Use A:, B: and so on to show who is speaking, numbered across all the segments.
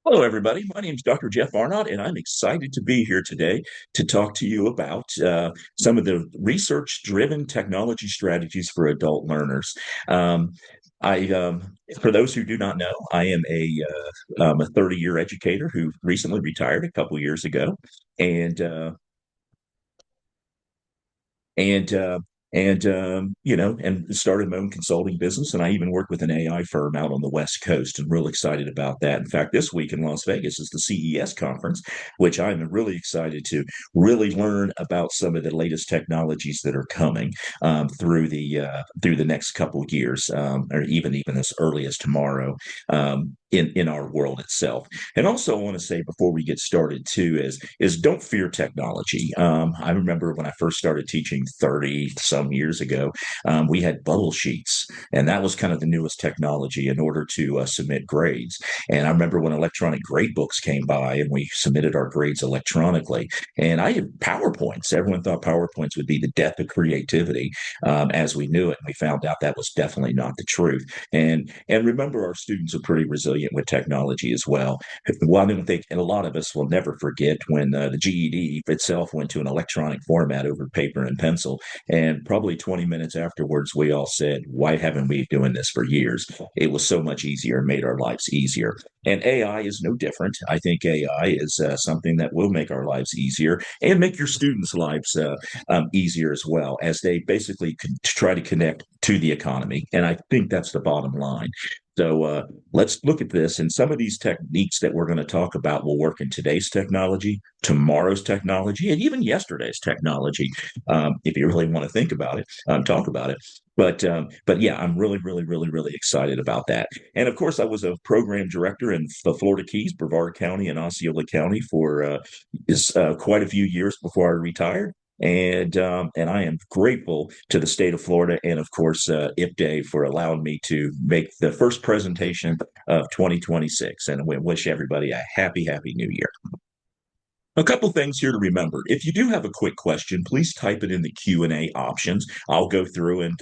A: Hello, everybody. My name is Dr. Jeff Arnott, and I'm excited to be here today to talk to you about some of the research-driven technology strategies for adult learners. Um, for those who do not know, I am a 30-year educator who recently retired a couple years ago, and and uh, and started my own consulting business. And I even work with an AI firm out on the West Coast, and real excited about that. In fact, this week in Las Vegas is the CES conference, which I'm really excited to really learn about some of the latest technologies that are coming through the next couple of years, or even as early as tomorrow. In our world itself. And also, I want to say before we get started too is don't fear technology. I remember when I first started teaching 30 some years ago, we had bubble sheets, and that was kind of the newest technology in order to submit grades. And I remember when electronic grade books came by, and we submitted our grades electronically. And I had PowerPoints. Everyone thought PowerPoints would be the death of creativity as we knew it. And we found out that was definitely not the truth. And remember, our students are pretty resilient with technology as well. Well, I don't think, and a lot of us will never forget when the GED itself went to an electronic format over paper and pencil. And probably 20 minutes afterwards, we all said, why haven't we been doing this for years? It was so much easier and made our lives easier. And AI is no different. I think AI is something that will make our lives easier and make your students' lives easier as well, as they basically try to connect to the economy. And I think that's the bottom line. So let's look at this. And some of these techniques that we're going to talk about will work in today's technology, tomorrow's technology, and even yesterday's technology, if you really want to think about it, talk about it. But yeah, I'm really, really, really, really excited about that. And of course, I was a program director in the Florida Keys, Brevard County, and Osceola County for quite a few years before I retired. And I am grateful to the state of Florida and, of course, IPDA for allowing me to make the first presentation of 2026. And we wish everybody a happy, happy new year. A couple things here to remember. If you do have a quick question, please type it in the Q&A options. I'll go through and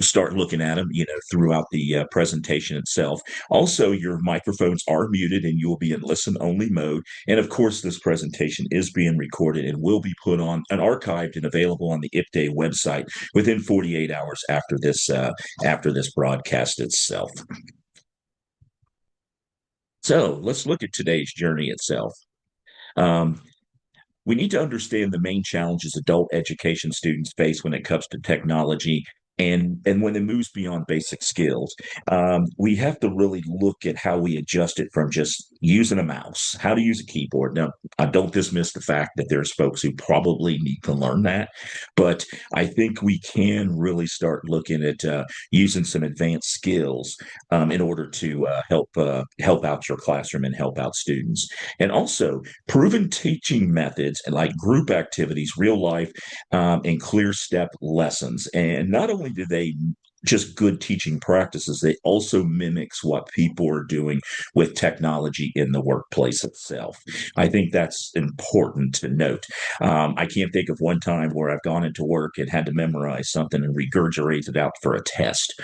A: start looking at them, throughout the presentation itself. Also, your microphones are muted and you will be in listen-only mode. And of course, this presentation is being recorded and will be put on and archived and available on the IPDA website within 48 hours after this broadcast itself. So let's look at today's journey itself. Um, we need to understand the main challenges adult education students face when it comes to technology and when it moves beyond basic skills. We have to really look at how we adjust it from just using a mouse, how to use a keyboard. Now, I don't dismiss the fact that there's folks who probably need to learn that, but I think we can really start looking at using some advanced skills in order to help out your classroom and help out students. And also, proven teaching methods and like group activities, real life, and clear step lessons. And not only do they just good teaching practices, they also mimics what people are doing with technology in the workplace itself. I think that's important to note. I can't think of one time where I've gone into work and had to memorize something and regurgitate it out for a test.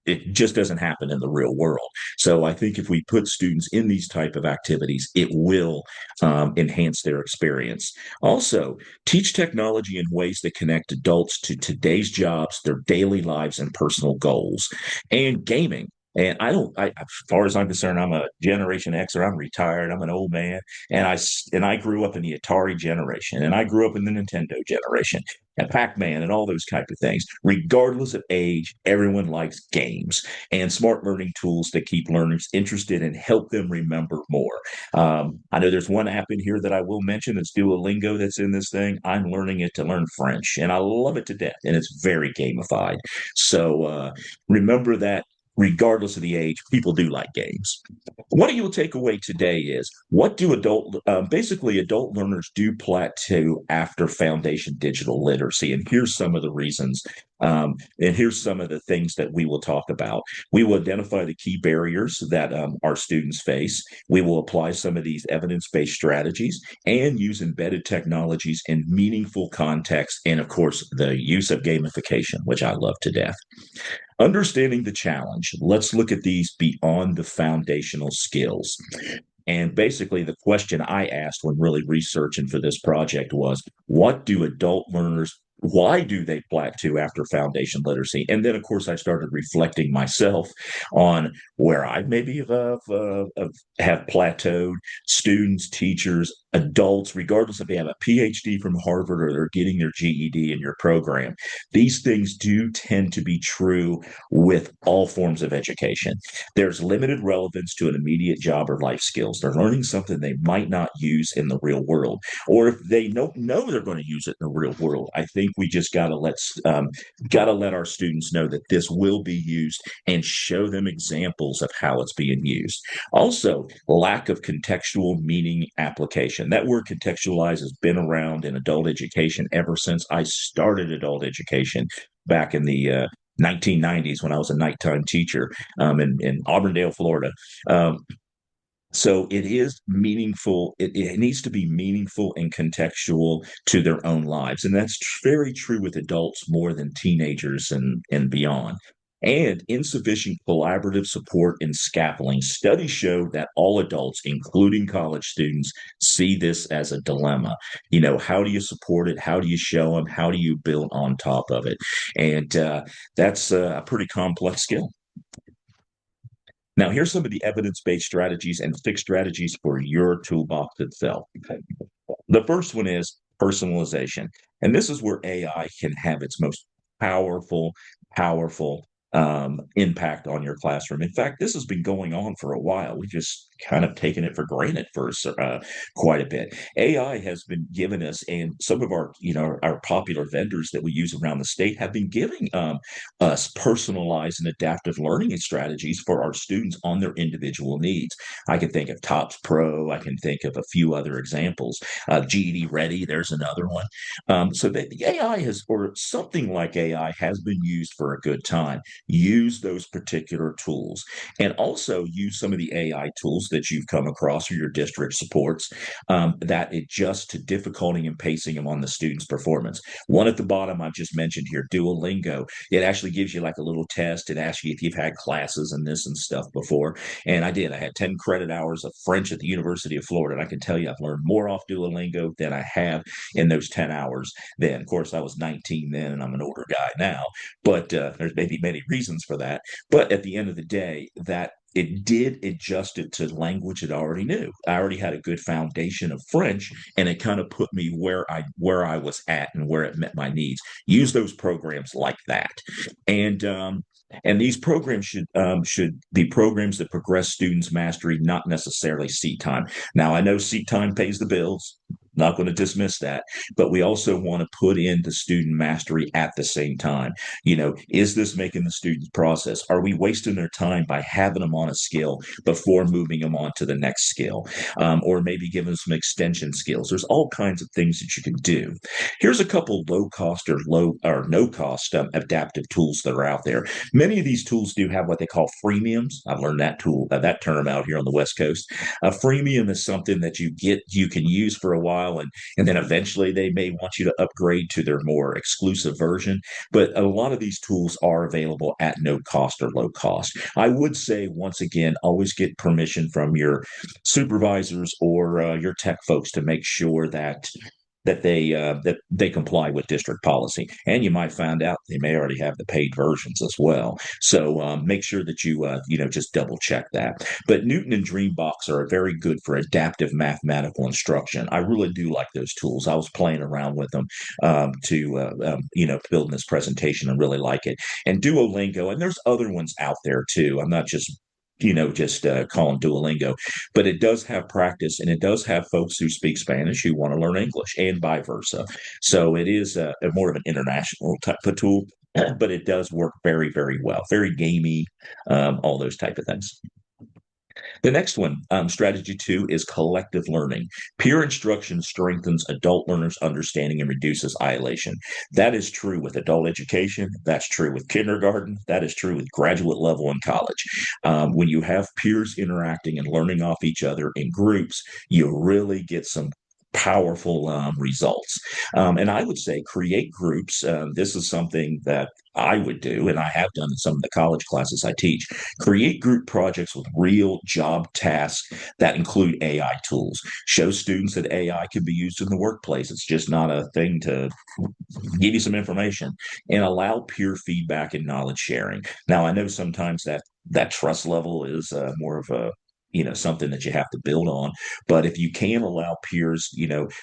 A: It just doesn't happen in the real world. So I think if we put students in these type of activities, it will enhance their experience. Also, teach technology in ways that connect adults to today's jobs, their daily lives, and personal goals. And gaming. And as far as I'm concerned, I'm a Generation Xer. I'm retired. I'm an old man, and I grew up in the Atari generation, and I grew up in the Nintendo generation, and Pac-Man, and all those type of things. Regardless of age, everyone likes games and smart learning tools that keep learners interested and help them remember more. I know there's one app in here that I will mention. It's Duolingo that's in this thing. I'm learning it to learn French, and I love it to death, and it's very gamified. So remember that regardless of the age, people do like games. What you'll take away today is what do basically adult learners do plateau after foundation digital literacy? And here's some of the reasons. And here's some of the things that we will talk about. We will identify the key barriers that our students face. We will apply some of these evidence based strategies and use embedded technologies in meaningful context. And of course, the use of gamification, which I love to death. Understanding the challenge. Let's look at these beyond the foundational skills. And basically, the question I asked when really researching for this project was, what do adult learners, why do they plateau after foundation literacy? And then, of course, I started reflecting myself on where I maybe have plateaued, students, teachers, adults, regardless if they have a PhD from Harvard or they're getting their GED in your program. These things do tend to be true with all forms of education. There's limited relevance to an immediate job or life skills. They're learning something they might not use in the real world, or if they don't know they're going to use it in the real world. I think we just got to let our students know that this will be used and show them examples of how it's being used. Also, lack of contextual meaning application. That word contextualize has been around in adult education ever since I started adult education back in the 1990s when I was a nighttime teacher in Auburndale, Florida. Um, so it is meaningful. It needs to be meaningful and contextual to their own lives. And that's very true with adults more than teenagers and beyond. And insufficient collaborative support and scaffolding. Studies show that all adults, including college students, see this as a dilemma. How do you support it? How do you show them? How do you build on top of it? And that's a pretty complex skill. Now, here's some of the evidence-based strategies and fixed strategies for your toolbox itself. The first one is personalization. And this is where AI can have its most powerful, powerful impact on your classroom. In fact, this has been going on for a while. We just kind of taken it for granted for quite a bit. AI has been giving us, and some of our popular vendors that we use around the state have been giving us personalized and adaptive learning strategies for our students on their individual needs. I can think of TOPS Pro. I can think of a few other examples. GED Ready, there's another one. So the AI has, or something like AI, has been used for a good time. Use those particular tools, and also use some of the AI tools that you've come across or your district supports that adjust to difficulty and pacing them on the student's performance. One at the bottom I've just mentioned here, Duolingo. It actually gives you like a little test. It asks you if you've had classes and this and stuff before. And I did. I had 10 credit hours of French at the University of Florida. And I can tell you I've learned more off Duolingo than I have in those 10 hours then. Of course, I was 19 then, and I'm an older guy now. But there's maybe many reasons for that. But at the end of the day, that it did adjust it to language it already knew. I already had a good foundation of French, and it kind of put me where I was at and where it met my needs. Use those programs like that, and these programs should be programs that progress students' mastery, not necessarily seat time. Now, I know seat time pays the bills. Not going to dismiss that, but we also want to put in the student mastery at the same time. Is this making the students process? Are we wasting their time by having them on a skill before moving them on to the next skill, or maybe giving them some extension skills? There's all kinds of things that you can do. Here's a couple low cost or low or no cost adaptive tools that are out there. Many of these tools do have what they call freemiums. I've learned that term out here on the West Coast. A freemium is something that you can use for a while, and then eventually they may want you to upgrade to their more exclusive version. But a lot of these tools are available at no cost or low cost. I would say, once again, always get permission from your supervisors or your tech folks to make sure that they comply with district policy. And you might find out they may already have the paid versions as well. So make sure that you just double check that. But Newton and Dreambox are very good for adaptive mathematical instruction. I really do like those tools. I was playing around with them to building this presentation and really like it. And Duolingo, and there's other ones out there too. I'm not just calling Duolingo, but it does have practice, and it does have folks who speak Spanish who want to learn English and vice versa. So it is a more of an international type of tool, but it does work very, very well, very gamey, all those type of things. The next one, strategy two, is collective learning. Peer instruction strengthens adult learners' understanding and reduces isolation. That is true with adult education. That's true with kindergarten. That is true with graduate level in college. When you have peers interacting and learning off each other in groups, you really get some powerful results. And I would say create groups. This is something that I would do, and I have done in some of the college classes I teach. Create group projects with real job tasks that include AI tools. Show students that AI can be used in the workplace. It's just not a thing to give you some information, and allow peer feedback and knowledge sharing. Now, I know sometimes that trust level is more of a something that you have to build on, but if you can allow peers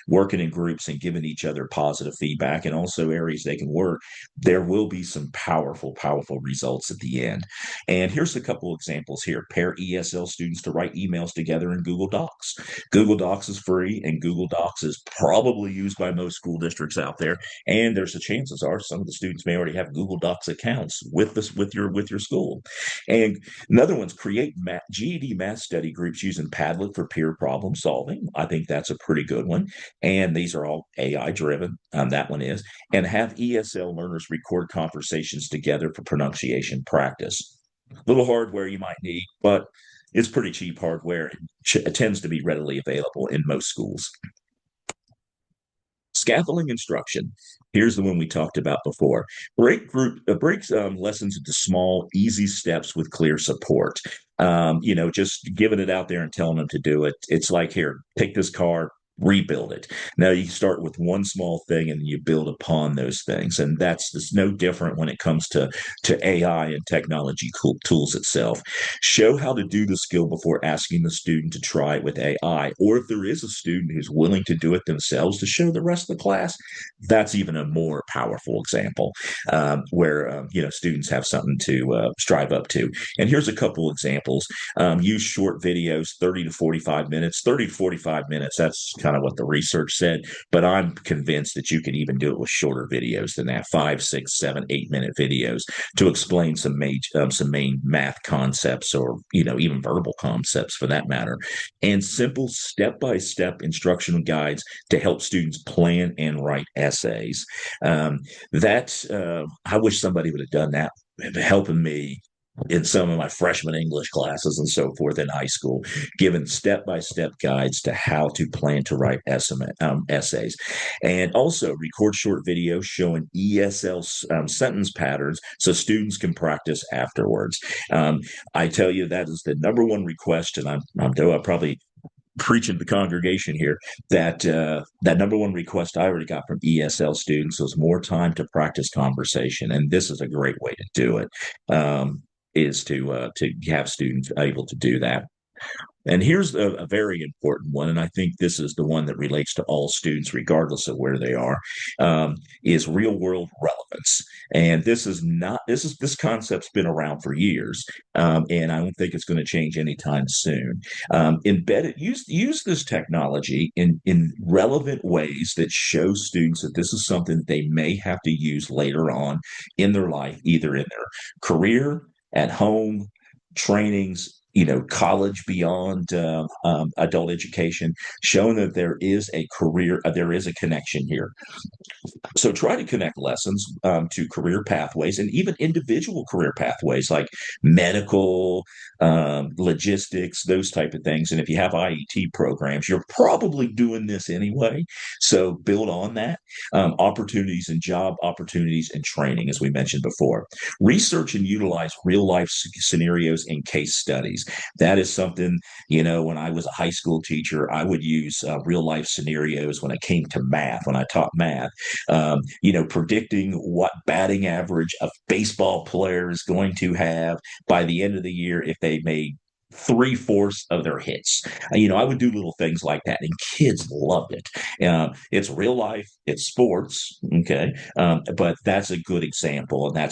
A: working in groups and giving each other positive feedback, and also areas they can work, there will be some powerful results at the end. And here's a couple examples here. Pair ESL students to write emails together in Google Docs. Google Docs is free, and Google Docs is probably used by most school districts out there, and there's a chances are some of the students may already have Google Docs accounts with this with your school. And another one's create GED math study groups using Padlet for peer problem solving. I think that's a pretty good one. And these are all AI driven. That one is. And have ESL learners record conversations together for pronunciation practice. Little hardware you might need, but it's pretty cheap hardware. It tends to be readily available in most schools. Scaffolding instruction. Here's the one we talked about before. Breaks lessons into small, easy steps with clear support. Just giving it out there and telling them to do it. It's like, here, take this car, rebuild it. Now you start with one small thing and you build upon those things, and that's just no different when it comes to AI and technology tools itself. Show how to do the skill before asking the student to try it with AI, or if there is a student who's willing to do it themselves to show the rest of the class, that's even a more powerful example, where students have something to strive up to. And here's a couple examples. Use short videos, 30 to 45 minutes. 30 to 45 minutes, that's kind of what the research said, but I'm convinced that you can even do it with shorter videos than that, 5, 6, 7, 8 minute videos to explain some main math concepts, or even verbal concepts for that matter, and simple step-by-step instructional guides to help students plan and write essays. That I wish somebody would have done that, helping me in some of my freshman English classes and so forth in high school, given step-by-step guides to how to plan to write essays. And also record short videos showing ESL sentence patterns so students can practice afterwards. I tell you, that is the number one request, and I'm probably preaching to the congregation here, that number one request I already got from ESL students was more time to practice conversation, and this is a great way to do it. Is to have students able to do that. And here's a very important one, and I think this is the one that relates to all students, regardless of where they are, is real world relevance. And this concept's been around for years, and I don't think it's going to change anytime soon. Use this technology in relevant ways that show students that this is something that they may have to use later on in their life, either in their career, at home, trainings, college beyond adult education, showing that there is a career, there is a connection here. So try to connect lessons to career pathways, and even individual career pathways like medical, logistics, those type of things. And if you have IET programs, you're probably doing this anyway. So build on that. Opportunities and job opportunities and training, as we mentioned before. Research and utilize real life scenarios and case studies. That is something, when I was a high school teacher, I would use real life scenarios when it came to math, when I taught math. Predicting what batting average a baseball player is going to have by the end of the year if they made three-fourths of their hits. I would do little things like that, and kids loved it. It's real life, it's sports, okay, but that's a good example, and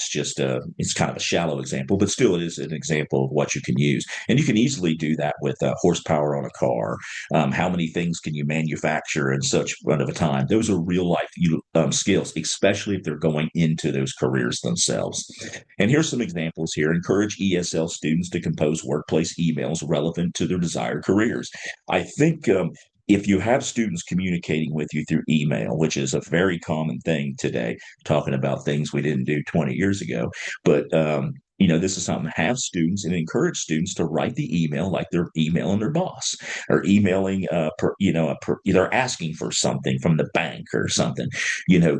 A: it's kind of a shallow example, but still it is an example of what you can use. And you can easily do that with horsepower on a car. How many things can you manufacture in such run of a time? Those are real life skills, especially if they're going into those careers themselves. And here's some examples here. Encourage ESL students to compose workplace emails relevant to their desired careers. I think if you have students communicating with you through email, which is a very common thing today, talking about things we didn't do 20 years ago, but this is something, have students and encourage students to write the email like they're emailing their boss or emailing, they're asking for something from the bank or something,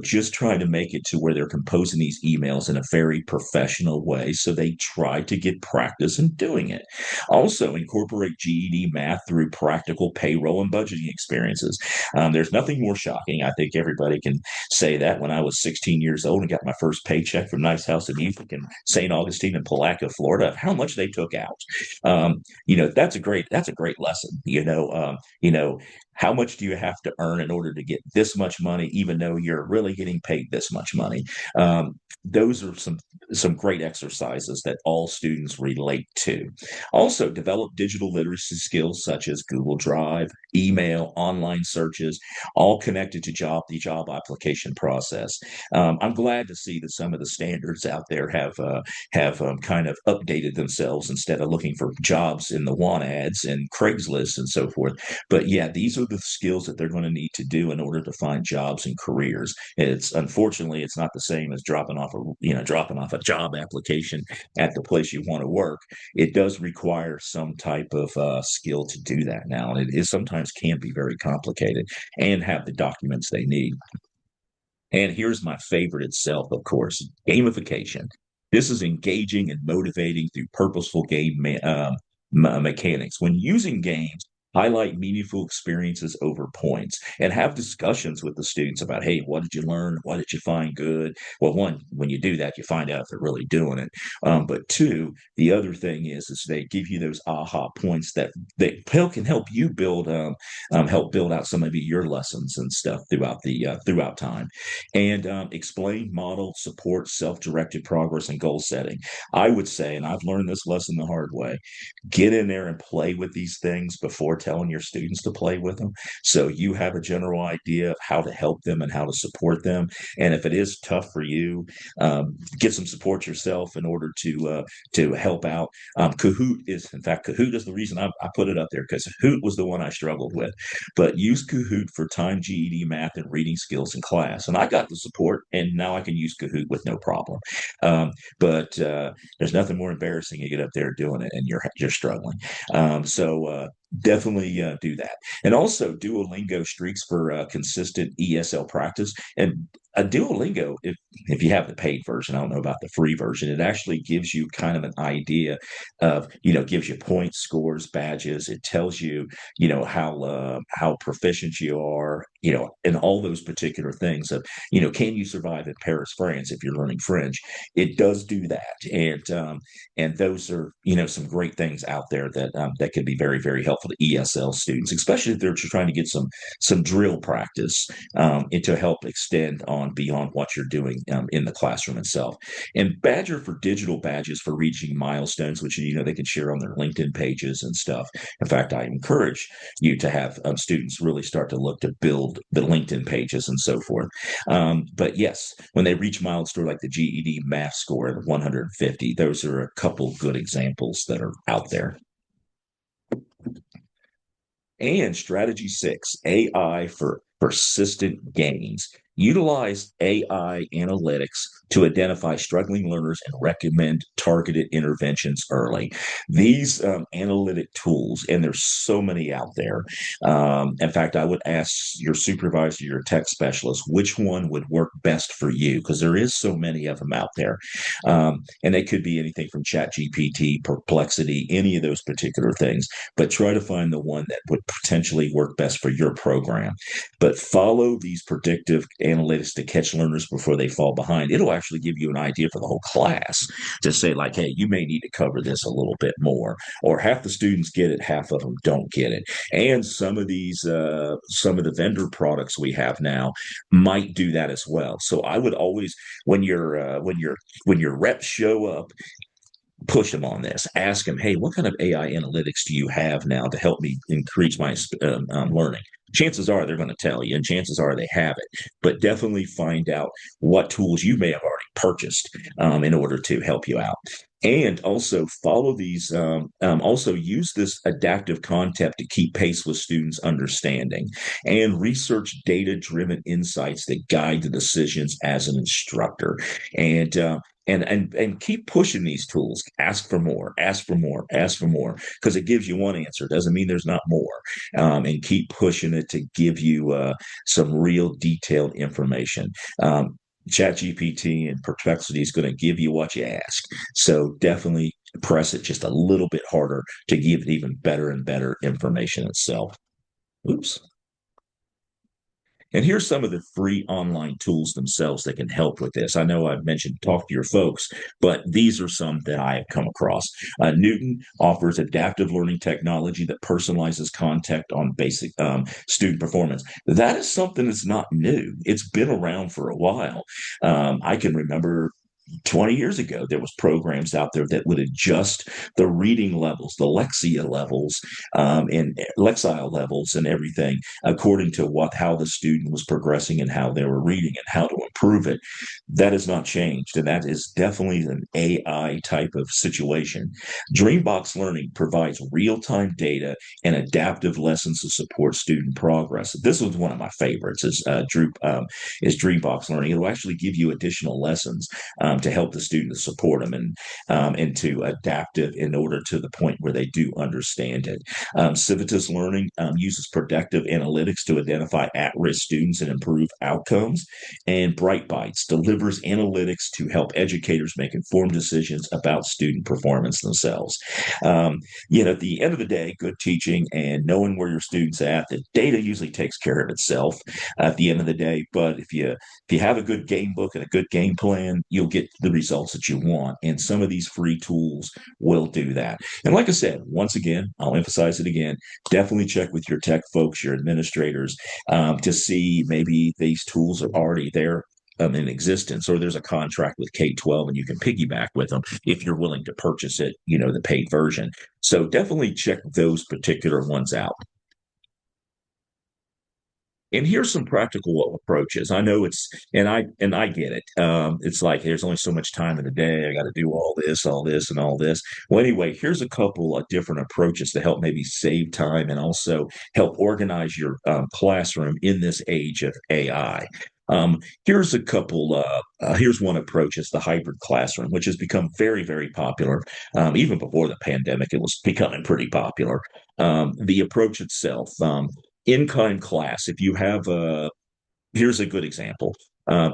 A: just trying to make it to where they're composing these emails in a very professional way. So they try to get practice in doing it. Also, incorporate GED math through practical payroll and budgeting experiences. There's nothing more shocking. I think everybody can say that when I was 16 years old and got my first paycheck from Nice House of Music in St. Augustine and Palaca, Florida, how much they took out. That's a great lesson. How much do you have to earn in order to get this much money, even though you're really getting paid this much money? Those are some great exercises that all students relate to. Also, develop digital literacy skills such as Google Drive, email, online searches, all connected to the job application process. I'm glad to see that some of the standards out there have kind of updated themselves instead of looking for jobs in the want ads and Craigslist and so forth. But yeah, these are the skills that they're going to need to do in order to find jobs and careers. It's unfortunately it's not the same as dropping off a job application at the place you want to work. It does require some type of skill to do that now, and it is sometimes can be very complicated and have the documents they need. And here's my favorite itself, of course, gamification. This is engaging and motivating through purposeful mechanics. When using games, highlight meaningful experiences over points and have discussions with the students about, hey, what did you learn? What did you find good? Well, one, when you do that, you find out if they're really doing it. But two, the other thing is they give you those aha points that can help build out some of your lessons and stuff throughout time, and explain, model, support self-directed progress and goal setting. I would say, and I've learned this lesson the hard way, get in there and play with these things before telling your students to play with them. So you have a general idea of how to help them and how to support them. And if it is tough for you, get some support yourself in order to help out. Kahoot is the reason I put it up there, because Kahoot was the one I struggled with. But use Kahoot for time GED math and reading skills in class. And I got the support, and now I can use Kahoot with no problem. But there's nothing more embarrassing. You get up there doing it and you're struggling. So definitely do that. And also Duolingo streaks for consistent ESL practice. And a Duolingo, if you have the paid version, I don't know about the free version, it actually gives you kind of an idea of, gives you points, scores, badges. It tells you, how proficient you are, in all those particular things of, can you survive in Paris, France, if you're learning French? It does do that. And those are, some great things out there that can be very, very helpful to ESL students, especially if they're just trying to get some drill practice, and to help extend on beyond what you're doing in the classroom itself. And Badger for digital badges for reaching milestones, which they can share on their LinkedIn pages and stuff. In fact, I encourage you to have students really start to look to build the LinkedIn pages and so forth. But yes, when they reach milestones like the GED math score at 150, those are a couple good examples that are out there. And strategy 6, AI for persistent gains. Utilize AI analytics to identify struggling learners and recommend targeted interventions early. These analytic tools, and there's so many out there. In fact, I would ask your supervisor, your tech specialist, which one would work best for you, because there is so many of them out there. And they could be anything from Chat GPT, Perplexity, any of those particular things, but try to find the one that would potentially work best for your program. But follow these predictive analytics to catch learners before they fall behind. It'll actually give you an idea for the whole class to say, like, hey, you may need to cover this a little bit more, or half the students get it, half of them don't get it. And some of the vendor products we have now might do that as well. So I would always, when your reps show up, push them on this. Ask them, hey, what kind of AI analytics do you have now to help me increase my learning? Chances are they're going to tell you, and chances are they have it. But definitely find out what tools you may have already purchased in order to help you out. And also follow these, also use this adaptive content to keep pace with students' understanding and research data driven insights that guide the decisions as an instructor. And, and keep pushing these tools. Ask for more, ask for more, ask for more, because it gives you one answer. Doesn't mean there's not more. And keep pushing it to give you some real detailed information. ChatGPT and Perplexity is going to give you what you ask. So definitely press it just a little bit harder to give it even better and better information itself. Oops. And here's some of the free online tools themselves that can help with this. I know I've mentioned talk to your folks, but these are some that I have come across. Newton offers adaptive learning technology that personalizes content on basic student performance. That is something that's not new. It's been around for a while. I can remember 20 years ago, there was programs out there that would adjust the reading levels, the lexia levels, and lexile levels and everything according to how the student was progressing and how they were reading and how to improve it. That has not changed. And that is definitely an AI type of situation. Dreambox Learning provides real-time data and adaptive lessons to support student progress. This was one of my favorites is Dreambox Learning. It will actually give you additional lessons to help the student to support them and to adapt it in order to the point where they do understand it. Civitas Learning uses predictive analytics to identify at-risk students and improve outcomes. And Bright Bites delivers analytics to help educators make informed decisions about student performance themselves. At the end of the day, good teaching and knowing where your students at, the data usually takes care of itself at the end of the day. But if you have a good game book and a good game plan, you'll get the results that you want. And some of these free tools will do that. And like I said, once again, I'll emphasize it again, definitely check with your tech folks, your administrators, to see maybe these tools are already there in existence, or there's a contract with K-12 and you can piggyback with them if you're willing to purchase it, the paid version. So definitely check those particular ones out. And here's some practical approaches. I know and I get it. It's like there's only so much time in the day. I got to do all this, and all this. Well, anyway, here's a couple of different approaches to help maybe save time and also help organize your classroom in this age of AI. Here's a couple. Here's one approach. It's the hybrid classroom, which has become very, very popular. Even before the pandemic, it was becoming pretty popular. The approach itself. In-kind class, if you have here's a good example.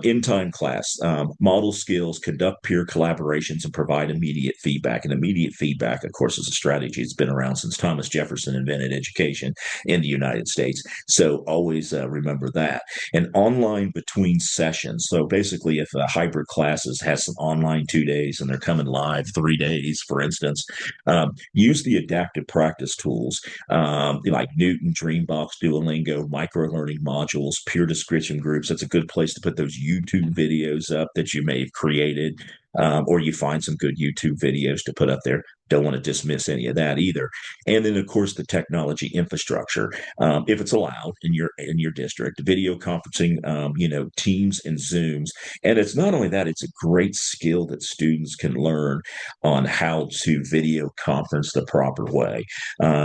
A: In-time class, model skills, conduct peer collaborations, and provide immediate feedback. And immediate feedback, of course, is a strategy. It's been around since Thomas Jefferson invented education in the United States. So always remember that. And online between sessions. So basically, if a hybrid classes has some online 2 days and they're coming live 3 days, for instance, use the adaptive practice tools like Newton, Dreambox, Duolingo, micro learning modules, peer description groups. That's a good place to put those YouTube videos up that you may have created, or you find some good YouTube videos to put up there. Don't want to dismiss any of that either. And then, of course, the technology infrastructure, if it's allowed in your district, video conferencing, Teams and Zooms. And it's not only that; it's a great skill that students can learn on how to video conference the proper way.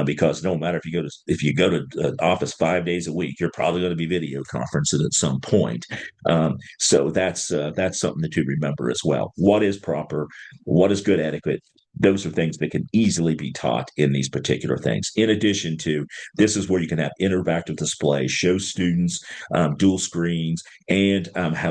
A: Because no matter if you go to office 5 days a week, you're probably going to be video conferencing at some point. So that's something to remember as well. What is proper? What is good etiquette? Those are things that can easily be taught in these particular things. In addition to, this is where you can have interactive displays, show students dual screens, and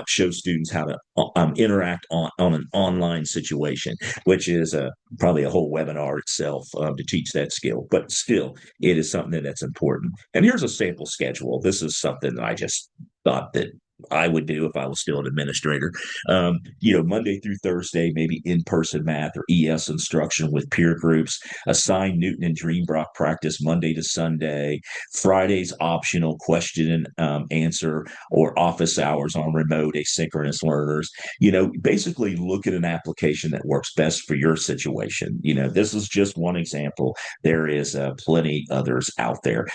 A: show students how to interact on an online situation, which is probably a whole webinar itself to teach that skill. But still, it is something that's important. And here's a sample schedule. This is something that I just thought that I would do if I was still an administrator. Monday through Thursday, maybe in-person math or ES instruction with peer groups. Assign Newton and Dreambrock practice Monday to Sunday. Fridays optional question and answer or office hours on remote asynchronous learners. Basically look at an application that works best for your situation. This is just one example. There is plenty others out there.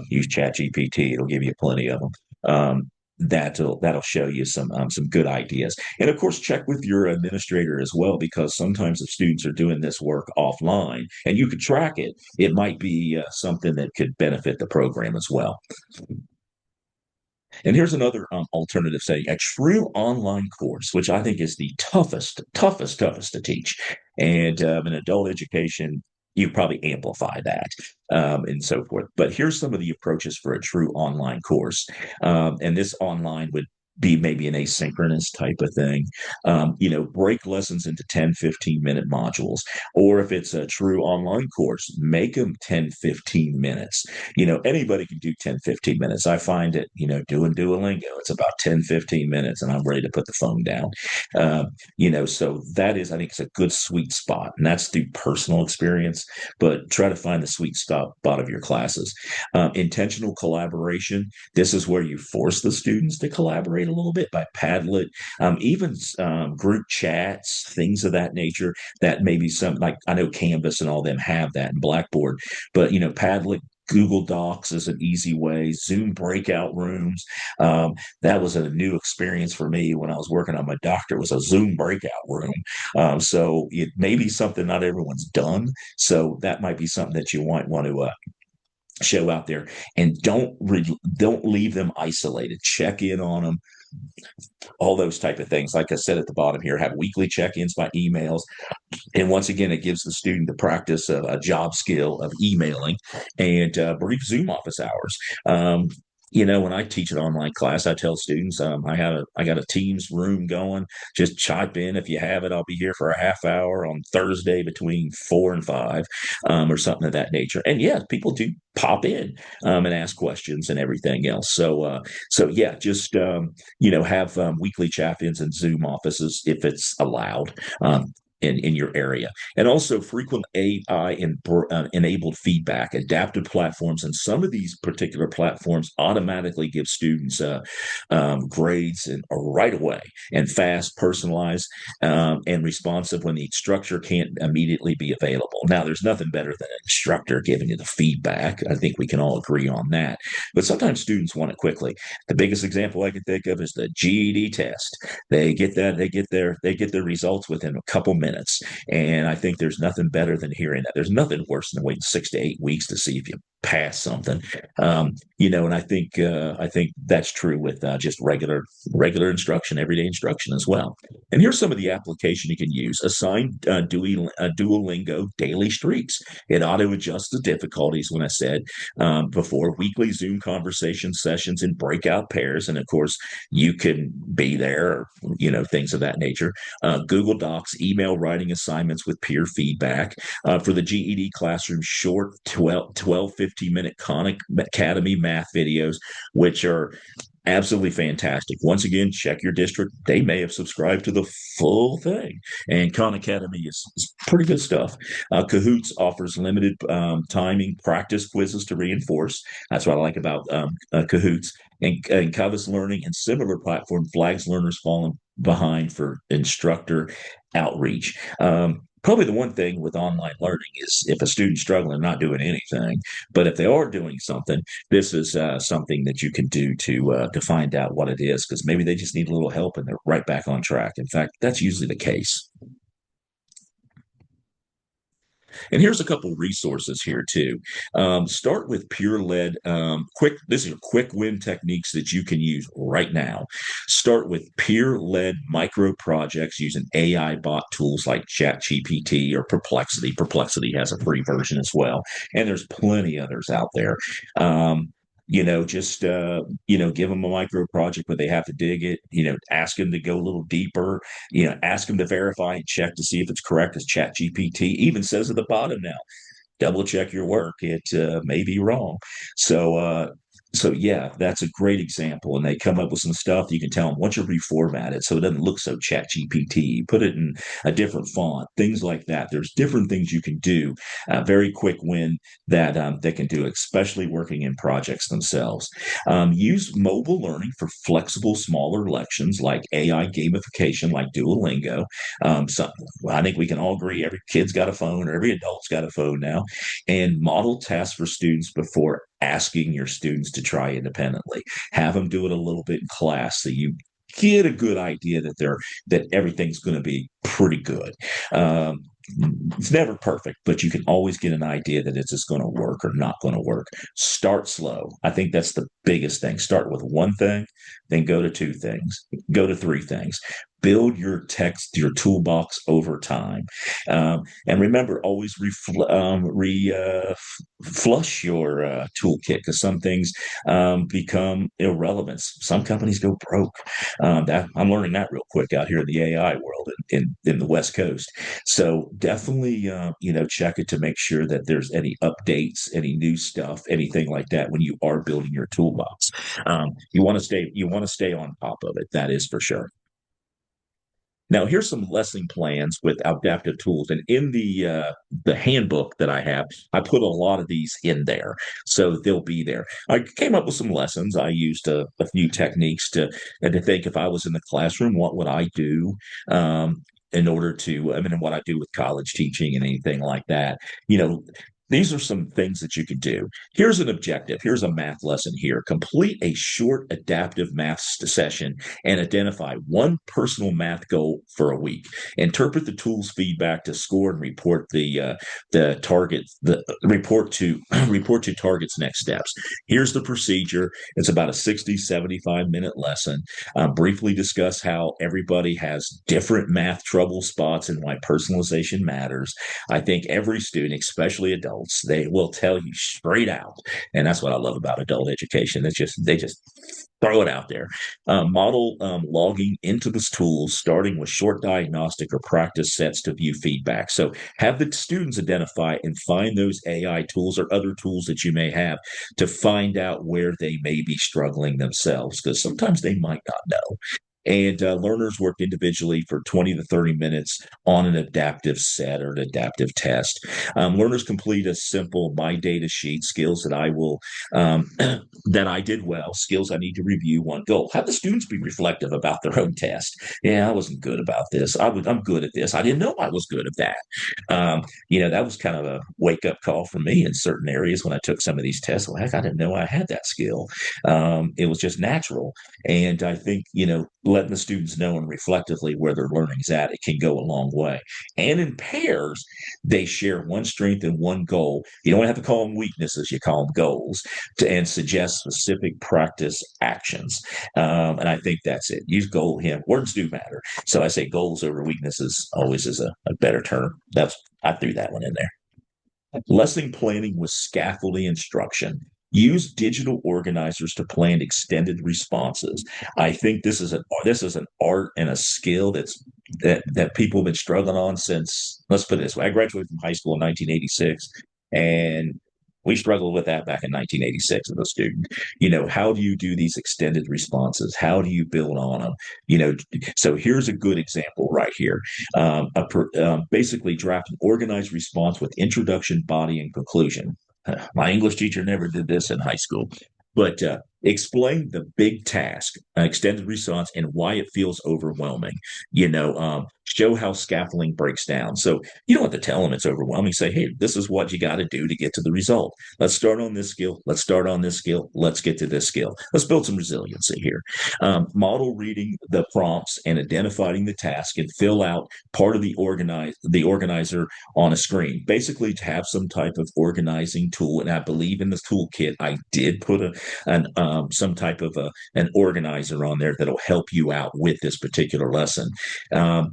A: Use ChatGPT; it'll give you plenty of them. that'll show you some good ideas. And of course, check with your administrator as well, because sometimes if students are doing this work offline and you could track it, it might be something that could benefit the program as well. And here's another alternative setting: a true online course, which I think is the toughest to teach. And in adult education, you probably amplify that and so forth. But here's some of the approaches for a true online course. And this online would be maybe an asynchronous type of thing. Break lessons into 10-15 minute modules. Or if it's a true online course, make them 10-15 minutes. Anybody can do 10-15 minutes. I find it, doing Duolingo, it's about 10-15 minutes and I'm ready to put the phone down. So that is, I think it's a good sweet spot. And that's through personal experience, but try to find the sweet spot of your classes. Intentional collaboration. This is where you force the students to collaborate a little bit by Padlet, even group chats, things of that nature. That maybe some, like I know Canvas and all them have that, and Blackboard, but Padlet, Google Docs is an easy way. Zoom breakout rooms. That was a new experience for me when I was working on my doctorate. Was a Zoom breakout room. So it may be something not everyone's done. So that might be something that you might want to show out there. And don't leave them isolated. Check in on them, all those type of things. Like I said at the bottom here, have weekly check-ins by emails. And once again, it gives the student the practice of a job skill of emailing and brief Zoom office hours. When I teach an online class, I tell students I got a Teams room going. Just chime in if you have it. I'll be here for a half hour on Thursday between 4 and 5, or something of that nature. And yeah, people do pop in and ask questions and everything else. So yeah, just have weekly chat-ins and Zoom offices if it's allowed. In your area, and also frequent AI enabled feedback. Adaptive platforms, and some of these particular platforms automatically give students grades and right away, and fast, personalized, and responsive when the instructor can't immediately be available. Now, there's nothing better than an instructor giving you the feedback. I think we can all agree on that. But sometimes students want it quickly. The biggest example I can think of is the GED test. They get their results within a couple minutes. And I think there's nothing better than hearing that. There's nothing worse than waiting 6 to 8 weeks to see if you pass something. And I think that's true with just regular instruction, everyday instruction as well. And here's some of the application you can use. Assign Duolingo daily streaks. It auto adjusts the difficulties, when I said before, weekly Zoom conversation sessions in breakout pairs. And of course, you can be there, things of that nature. Google Docs, email writing assignments with peer feedback. For the GED classroom, short 12 15-minute Khan Academy math videos, which are absolutely fantastic. Once again, check your district. They may have subscribed to the full thing. And Khan Academy is pretty good stuff. Cahoots offers limited timing practice quizzes to reinforce. That's what I like about Cahoots. And Canvas Learning and similar platform flags learners falling behind for instructor outreach. Probably the one thing with online learning is if a student's struggling, not doing anything, but if they are doing something, this is something that you can do to find out what it is, because maybe they just need a little help and they're right back on track. In fact, that's usually the case. And here's a couple resources here too. Start with pure lead. Quick. These are quick win techniques that you can use right now. Start with peer led micro projects using AI bot tools like ChatGPT or Perplexity. Perplexity has a free version as well, and there's plenty others out there. Just give them a micro project, but they have to dig it. Ask them to go a little deeper. Ask them to verify and check to see if it's correct, as Chat GPT even says at the bottom now. Double check your work. It may be wrong. So yeah, that's a great example. And they come up with some stuff. You can tell them once you reformat it so it doesn't look so Chat GPT, put it in a different font, things like that. There's different things you can do. Very quick win that they can do, especially working in projects themselves. Use mobile learning for flexible, smaller lections like AI gamification, like Duolingo. So I think we can all agree every kid's got a phone, or every adult's got a phone now. And model tasks for students before asking your students to try independently. Have them do it a little bit in class so you get a good idea that everything's going to be pretty good. Um, it's never perfect, but you can always get an idea that it's just going to work or not going to work. Start slow. I think that's the biggest thing. Start with one thing, then go to two things, go to three things. Build your toolbox over time. And remember, always flush your toolkit because some things become irrelevant. Some companies go broke. That I'm learning that real quick out here in the AI world in the West Coast. So definitely, check it to make sure that there's any updates, any new stuff, anything like that when you are building your toolbox. You want to stay on top of it. That is for sure. Now, here's some lesson plans with adaptive tools, and in the handbook that I have, I put a lot of these in there, so they'll be there. I came up with some lessons. I used a few techniques to think if I was in the classroom, what would I do? In order to, I mean, what I do with college teaching and anything like that. You know, these are some things that you could do. Here's an objective. Here's a math lesson here. Complete a short adaptive math session and identify one personal math goal for a week. Interpret the tool's feedback to score and report the target the report to report to target's next steps. Here's the procedure. It's about a 60-75 minute lesson. Briefly discuss how everybody has different math trouble spots and why personalization matters. I think every student, especially adults, they will tell you straight out, and that's what I love about adult education. It's just they just throw it out there. Model logging into the tools, starting with short diagnostic or practice sets to view feedback. So have the students identify and find those AI tools or other tools that you may have to find out where they may be struggling themselves, because sometimes they might not know. And learners work individually for 20 to 30 minutes on an adaptive set or an adaptive test. Learners complete a simple My Data sheet, skills that I will, that I did well, skills I need to review, one goal. Have the students be reflective about their own test. Yeah, I wasn't good about this. I'm good at this. I didn't know I was good at that. That was kind of a wake up call for me in certain areas when I took some of these tests. Well, heck, I didn't know I had that skill. It was just natural. And I think, letting the students know and reflectively where their learning's at, it can go a long way. And in pairs, they share one strength and one goal. You don't have to call them weaknesses, you call them goals, and suggest specific practice actions. And I think that's it. Use goal him. Words do matter. So I say goals over weaknesses always is a better term. I threw that one in there. Lesson planning with scaffolding instruction. Use digital organizers to plan extended responses. I think this is an art and a skill that people have been struggling on since, let's put it this way. I graduated from high school in 1986, and we struggled with that back in 1986 as a student. How do you do these extended responses? How do you build on them? So here's a good example right here. Basically draft an organized response with introduction, body, and conclusion. My English teacher never did this in high school, but explain the big task, extended response, and why it feels overwhelming. Show how scaffolding breaks down. So you don't have to tell them it's overwhelming. Say, hey, this is what you got to do to get to the result. Let's start on this skill. Let's start on this skill. Let's get to this skill. Let's build some resiliency here. Model reading the prompts and identifying the task and fill out part of the organizer on a screen. Basically, to have some type of organizing tool. And I believe in this toolkit, I did put some type of an organizer on there that'll help you out with this particular lesson. Um,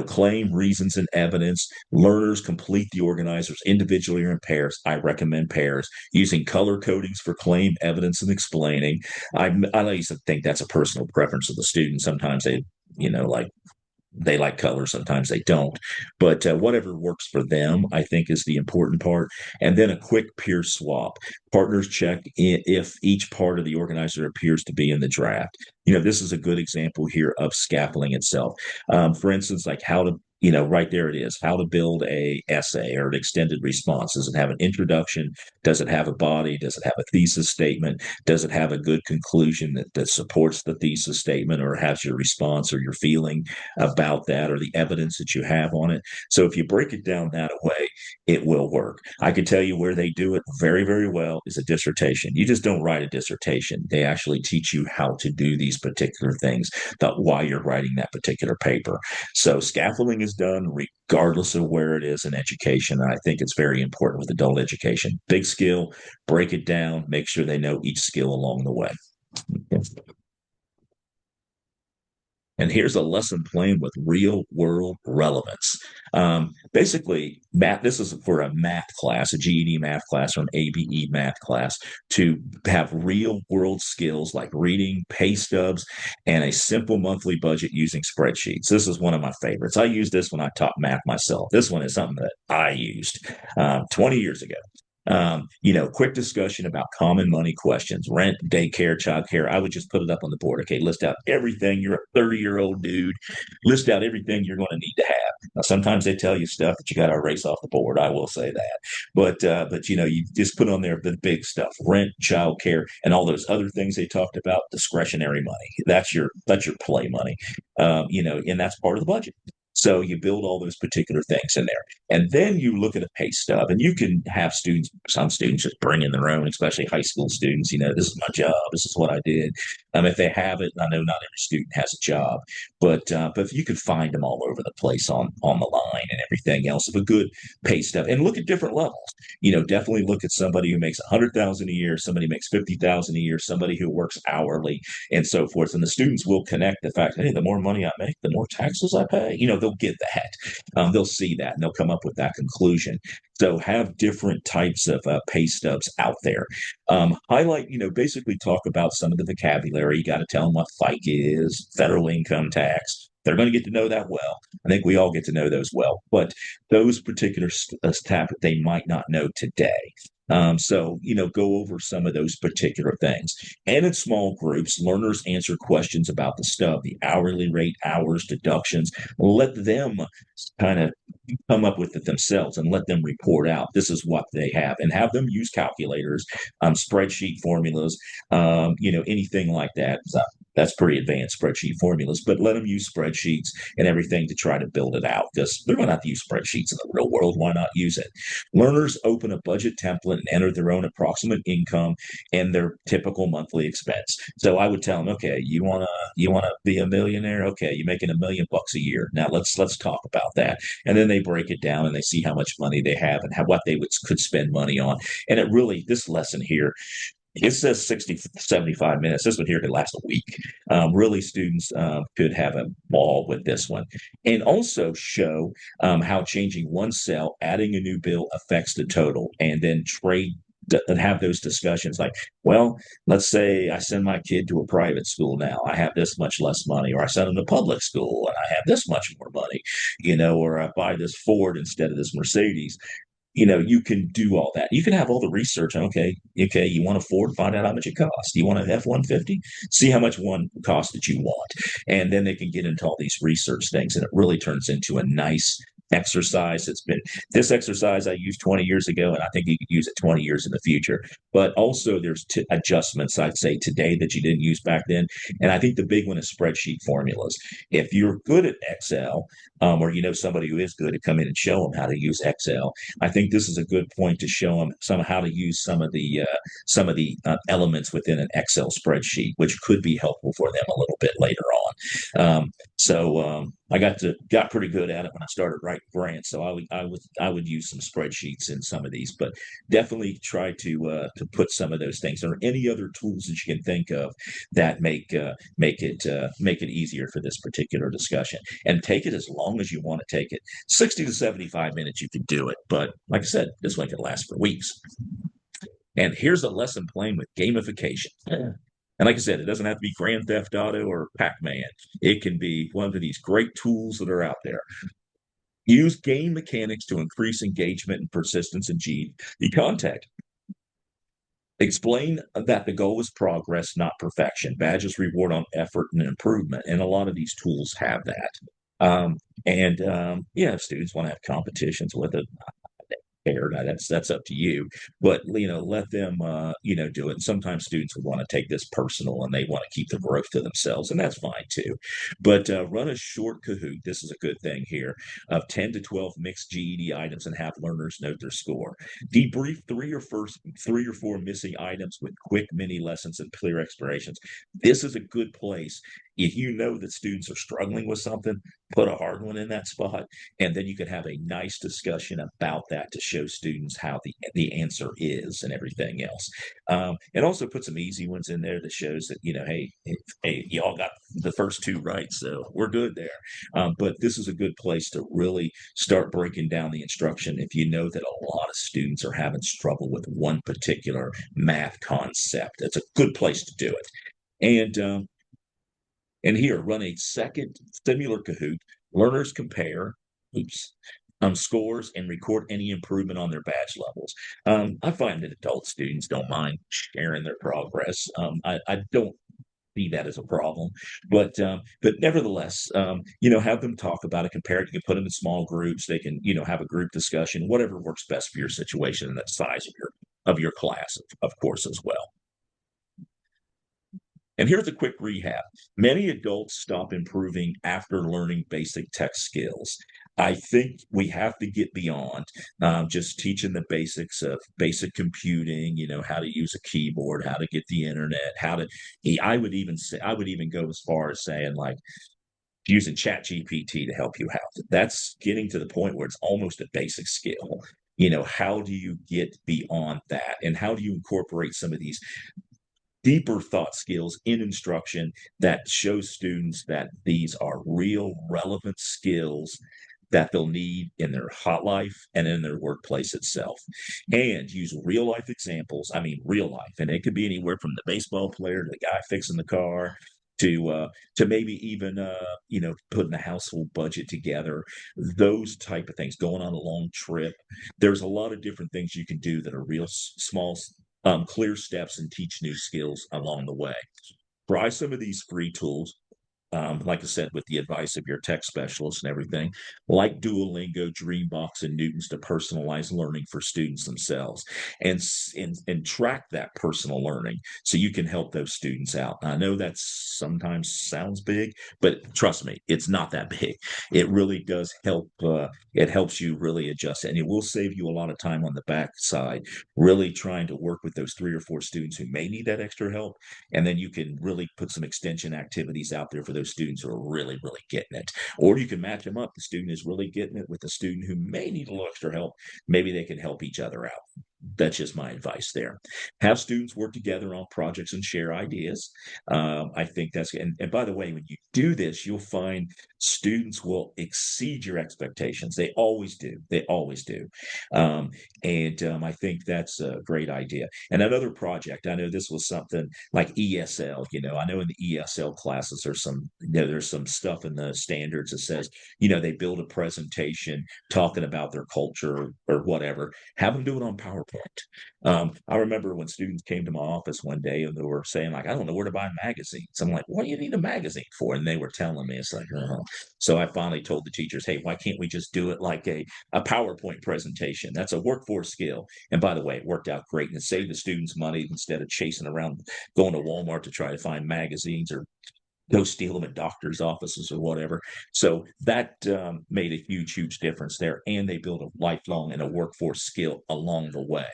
A: claim reasons and evidence. Learners complete the organizers individually or in pairs. I recommend pairs. Using color codings for claim, evidence, and explaining. I used to think that's a personal preference of the student. Sometimes they like color, sometimes they don't. But whatever works for them, I think, is the important part. And then a quick peer swap. Partners check if each part of the organizer appears to be in the draft. This is a good example here of scaffolding itself. For instance, like how to Right there it is. How to build a essay or an extended response. Does it have an introduction? Does it have a body? Does it have a thesis statement? Does it have a good conclusion that supports the thesis statement or has your response or your feeling about that or the evidence that you have on it? So if you break it down that way, it will work. I can tell you where they do it very, very well is a dissertation. You just don't write a dissertation. They actually teach you how to do these particular things, why you're writing that particular paper. So scaffolding is done regardless of where it is in education. And I think it's very important with adult education. Big skill, break it down, make sure they know each skill along the way. And here's a lesson plan with real world relevance. Basically, math, this is for a math class, a GED math class or an ABE math class, to have real world skills like reading, pay stubs, and a simple monthly budget using spreadsheets. This is one of my favorites. I used this when I taught math myself. This one is something that I used 20 years ago. Quick discussion about common money questions, rent, daycare, childcare. I would just put it up on the board. Okay, list out everything. You're a 30-year-old dude. List out everything you're going to need to have. Now, sometimes they tell you stuff that you got to erase off the board. I will say that, but you just put on there the big stuff: rent, childcare, and all those other things they talked about. Discretionary money. That's your play money. And that's part of the budget. So you build all those particular things in there. And then you look at a pay stub, and you can have some students just bring in their own, especially high school students. This is my job. This is what I did. If they have it, I know not every student has a job, but if you could find them all over the place on the line and everything else of a good pay stub, and look at different levels. Definitely look at somebody who makes 100,000 a year, somebody makes 50,000 a year, somebody who works hourly, and so forth. And the students will connect the fact, hey, the more money I make, the more taxes I pay. They'll get that. They'll see that and they'll come up with that conclusion. So have different types of pay stubs out there. Highlight, basically talk about some of the vocabulary. You got to tell them what FICA is, federal income tax. They're going to get to know that well. I think we all get to know those well, but those particular topics they might not know today. So, go over some of those particular things. And in small groups, learners answer questions about the stuff, the hourly rate, hours, deductions. Let them kind of come up with it themselves and let them report out this is what they have and have them use calculators, spreadsheet formulas, anything like that. So that's pretty advanced spreadsheet formulas, but let them use spreadsheets and everything to try to build it out because they're going to have to use spreadsheets in the real world. Why not use it? Learners open a budget template and enter their own approximate income and their typical monthly expense. So I would tell them, okay, you wanna be a millionaire? Okay, you're making $1 million a year. Now let's talk about that. And then they break it down and they see how much money they have and what they could spend money on. And it really, this lesson here, it says 60, 75 minutes. This one here could last a week. Really, students could have a ball with this one. And also show how changing one cell, adding a new bill affects the total, and then trade and have those discussions like, well, let's say I send my kid to a private school now. I have this much less money, or I send them to public school and I have this much more money, or I buy this Ford instead of this Mercedes. You can do all that. You can have all the research on, okay, you want a Ford, find out how much it costs. You want an F-150, see how much one cost that you want. And then they can get into all these research things. And it really turns into a nice exercise. It's been this exercise I used 20 years ago, and I think you could use it 20 years in the future. But also there's adjustments, I'd say, today that you didn't use back then. And I think the big one is spreadsheet formulas. If you're good at Excel, or somebody who is good to come in and show them how to use Excel, I think this is a good point to show them how to use some of the elements within an Excel spreadsheet, which could be helpful for them a little bit later on. So I got pretty good at it when I started writing grants. So I would use some spreadsheets in some of these, but definitely try to put some of those things or any other tools that you can think of that make it easier for this particular discussion, and take it as long as you want to take it. 60 to 75 minutes, you can do it. But like I said, this one can last for weeks. And here's a lesson plan with gamification. Yeah. And like I said, it doesn't have to be Grand Theft Auto or Pac-Man. It can be one of these great tools that are out there. Use game mechanics to increase engagement and persistence in GD contact. Explain that the goal is progress, not perfection. Badges reward on effort and improvement. And a lot of these tools have that. Um, and yeah, if students want to have competitions with it, care. Now, that's up to you, but let them do it. And sometimes students will want to take this personal and they want to keep the growth to themselves, and that's fine too. But run a short Kahoot. This is a good thing here of 10 to 12 mixed GED items and have learners note their score. Debrief three or four missing items with quick mini lessons and clear explanations. This is a good place if you know that students are struggling with something. Put a hard one in that spot, and then you could have a nice discussion about that to show students how the answer is and everything else. And also put some easy ones in there that shows that hey, you all got the first two right, so we're good there. But this is a good place to really start breaking down the instruction if you know that a lot of students are having trouble with one particular math concept. It's a good place to do it. And here, run a second similar Kahoot. Learners compare, oops, scores and record any improvement on their badge levels. I find that adult students don't mind sharing their progress. I don't see that as a problem, but nevertheless, have them talk about it, compare it. You can put them in small groups. They can, have a group discussion, whatever works best for your situation and the size of your class, of course, as well. And here's a quick rehab. Many adults stop improving after learning basic tech skills. I think we have to get beyond just teaching the basics of basic computing, how to use a keyboard, how to get the internet, I would even say, I would even go as far as saying like using chat GPT to help you out. That's getting to the point where it's almost a basic skill. How do you get beyond that? And how do you incorporate some of these deeper thought skills in instruction that shows students that these are real relevant skills that they'll need in their hot life and in their workplace itself, and use real life examples. I mean real life, and it could be anywhere from the baseball player to the guy fixing the car to maybe even putting a household budget together, those type of things, going on a long trip. There's a lot of different things you can do that are real small, clear steps and teach new skills along the way. Try some of these free tools, like I said, with the advice of your tech specialist and everything, like Duolingo, Dreambox, and Newton's to personalize learning for students themselves, and track that personal learning so you can help those students out. I know that sometimes sounds big, but trust me, it's not that big. It really does help. It helps you really adjust, and it will save you a lot of time on the backside, really trying to work with those three or four students who may need that extra help, and then you can really put some extension activities out there for those students who are really, really getting it. Or you can match them up. The student is really getting it with the student who may need a little extra help. Maybe they can help each other out. That's just my advice there. Have students work together on projects and share ideas. I think and by the way, when you do this, you'll find students will exceed your expectations. They always do. They always do. Um, and I think that's a great idea. And another project, I know this was something like ESL. I know in the ESL classes there's some stuff in the standards that says, they build a presentation talking about their culture or whatever. Have them do it on PowerPoint. I remember when students came to my office one day and they were saying like, I don't know where to buy magazines. I'm like, what do you need a magazine for? And they were telling me, it's like, oh. So I finally told the teachers, hey, why can't we just do it like a PowerPoint presentation? That's a workforce skill. And by the way, it worked out great, and it saved the students money instead of chasing around going to Walmart to try to find magazines or go steal them at doctors' offices or whatever. So that made a huge, huge difference there. And they built a lifelong and a workforce skill along the way.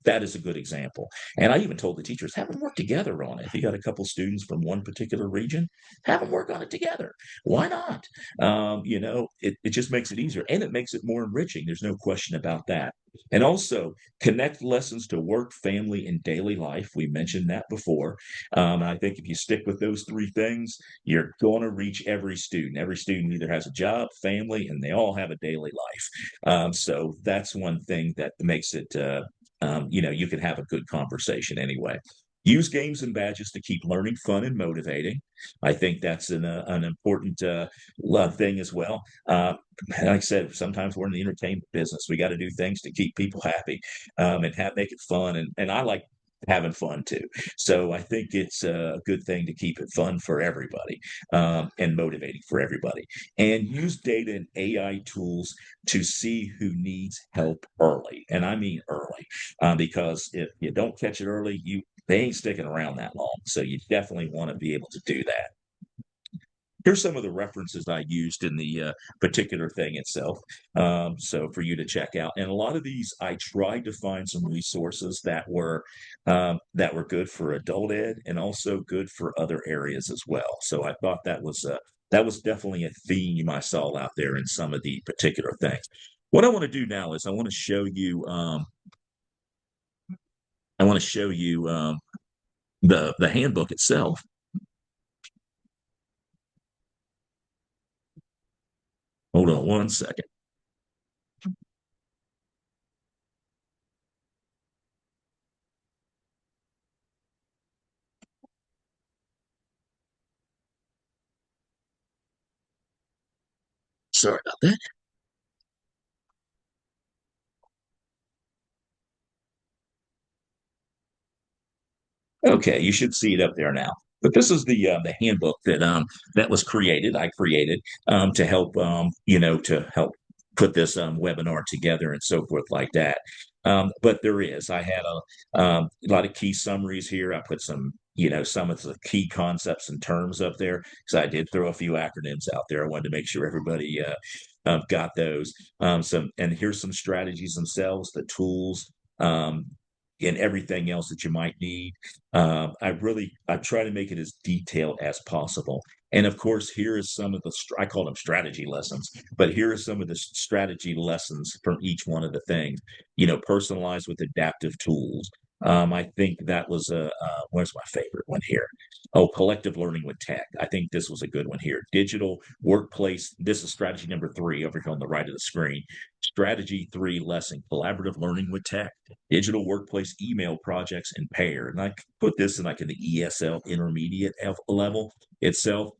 A: That is a good example. And I even told the teachers, have them work together on it. If you got a couple students from one particular region, have them work on it together. Why not? It just makes it easier, and it makes it more enriching. There's no question about that. And also connect lessons to work, family, and daily life. We mentioned that before. I think if you stick with those three things, you're going to reach every student. Every student either has a job, family, and they all have a daily life. So that's one thing that makes it, you can have a good conversation anyway. Use games and badges to keep learning fun and motivating. I think that's an important thing as well. Like I said, sometimes we're in the entertainment business. We got to do things to keep people happy and make it fun. And I like having fun too. So I think it's a good thing to keep it fun for everybody, and motivating for everybody. And use data and AI tools to see who needs help early. And I mean early, because if you don't catch it early, they ain't sticking around that long. So you definitely want to be able to do that. Here's some of the references I used in the particular thing itself. So for you to check out, and a lot of these, I tried to find some resources that were good for adult ed and also good for other areas as well. So I thought that was definitely a theme I saw out there in some of the particular things. What I want to do now is I want to show you the handbook itself. Hold on one second. Sorry about that. Okay, you should see it up there now. But this is the handbook that was created. I created to help to help put this webinar together and so forth like that. But I had a lot of key summaries here. I put some of the key concepts and terms up there because I did throw a few acronyms out there. I wanted to make sure everybody got those. And here's some strategies themselves, the tools. And everything else that you might need. I try to make it as detailed as possible. And of course, here is some of I call them strategy lessons, but here are some of the strategy lessons from each one of the things. Personalized with adaptive tools. I think that was where's my favorite one here? Oh, collective learning with tech. I think this was a good one here. Digital workplace. This is strategy number 3 over here on the right of the screen. Strategy 3 lesson, collaborative learning with tech, digital workplace email projects and pair. And I put this in like in the ESL intermediate level itself.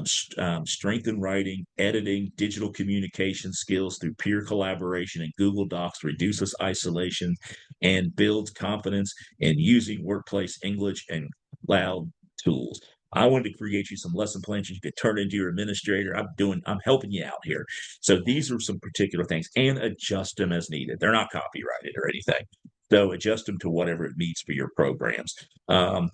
A: Strengthen writing, editing, digital communication skills through peer collaboration and Google Docs reduces isolation and builds confidence in using workplace English and cloud tools. I wanted to create you some lesson plans you could turn into your administrator. I'm helping you out here. So these are some particular things and adjust them as needed. They're not copyrighted or anything. So adjust them to whatever it needs for your programs. The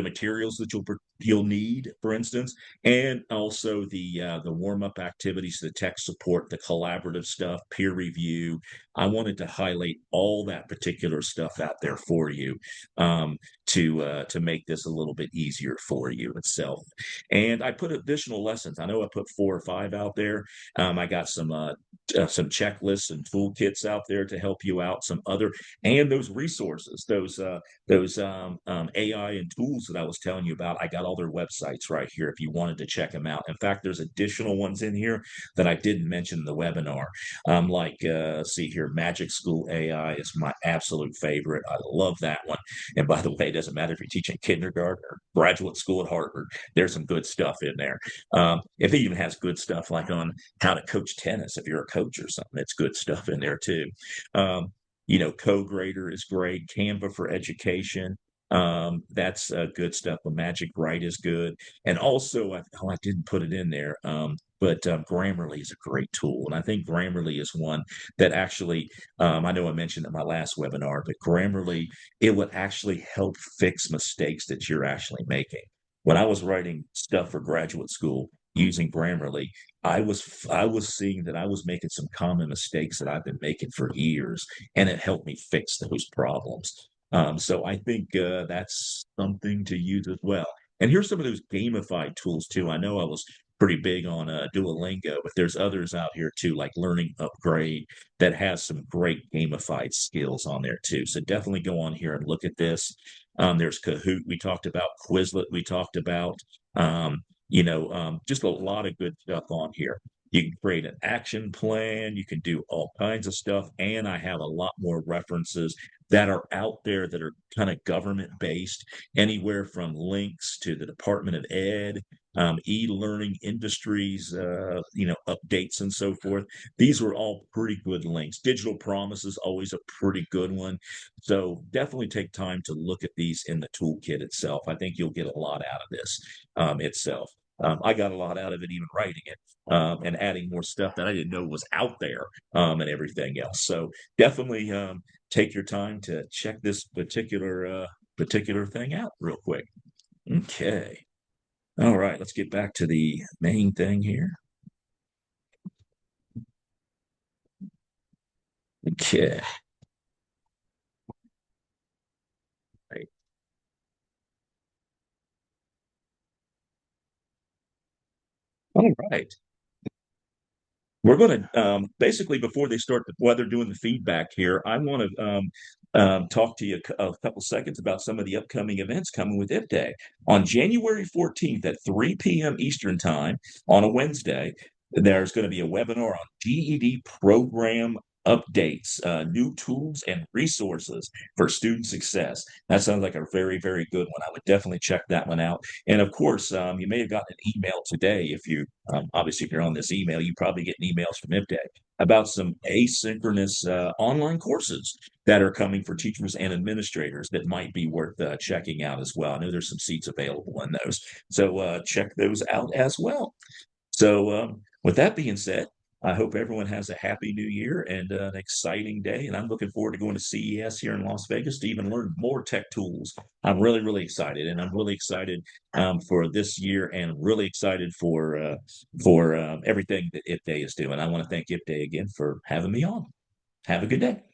A: materials that you'll need, for instance, and also the warm up activities, the tech support, the collaborative stuff, peer review. I wanted to highlight all that particular stuff out there for you, to make this a little bit easier for you itself. And I put additional lessons. I know I put 4 or 5 out there. I got some checklists and toolkits out there to help you out. Some other and those resources, those AI and tools that I was telling you about. I got all their websites right here if you wanted to check them out. In fact, there's additional ones in here that I didn't mention in the webinar. See here, Magic School AI is my absolute favorite. I love that one. And by the way, it doesn't matter if you're teaching kindergarten or graduate school at Harvard. There's some good stuff in there. If it even has good stuff like on how to coach tennis, if you're a coach or something, it's good stuff in there too. Co-grader is great. Canva for education. That's good stuff. The Magic Write is good. And also, I didn't put it in there, but Grammarly is a great tool. And I think Grammarly is one that actually, I know I mentioned in my last webinar, but Grammarly, it would actually help fix mistakes that you're actually making. When I was writing stuff for graduate school using Grammarly, I was seeing that I was making some common mistakes that I've been making for years, and it helped me fix those problems. So I think that's something to use as well. And here's some of those gamified tools too. I know I was pretty big on Duolingo, but there's others out here too, like Learning Upgrade, that has some great gamified skills on there too. So definitely go on here and look at this. There's Kahoot we talked about, Quizlet we talked about. Just a lot of good stuff on here. You can create an action plan. You can do all kinds of stuff. And I have a lot more references that are out there that are kind of government based, anywhere from links to the Department of Ed, e-learning industries, updates and so forth. These were all pretty good links. Digital Promise is always a pretty good one. So definitely take time to look at these in the toolkit itself. I think you'll get a lot out of this itself. I got a lot out of it, even writing it and adding more stuff that I didn't know was out there and everything else. So definitely take your time to check this particular thing out real quick. Okay. All right. Let's get back to the main thing here. Okay. Right. All right. We're going to basically before they start while they're doing the feedback here, I want to talk to you a couple seconds about some of the upcoming events coming with IP Day on January 14th at 3 p.m. Eastern Time on a Wednesday. There's going to be a webinar on GED program updates, new tools and resources for student success. That sounds like a very, very good one. I would definitely check that one out. And of course, you may have gotten an email today. If you obviously, if you're on this email, you probably get emails from IPDA about some asynchronous online courses that are coming for teachers and administrators that might be worth checking out as well. I know there's some seats available in those. So check those out as well. So, with that being said, I hope everyone has a happy new year and an exciting day. And I'm looking forward to going to CES here in Las Vegas to even learn more tech tools. I'm really, really excited, and I'm really excited for this year, and really excited for everything that IP Day is doing. I want to thank IP Day again for having me on. Have a good day.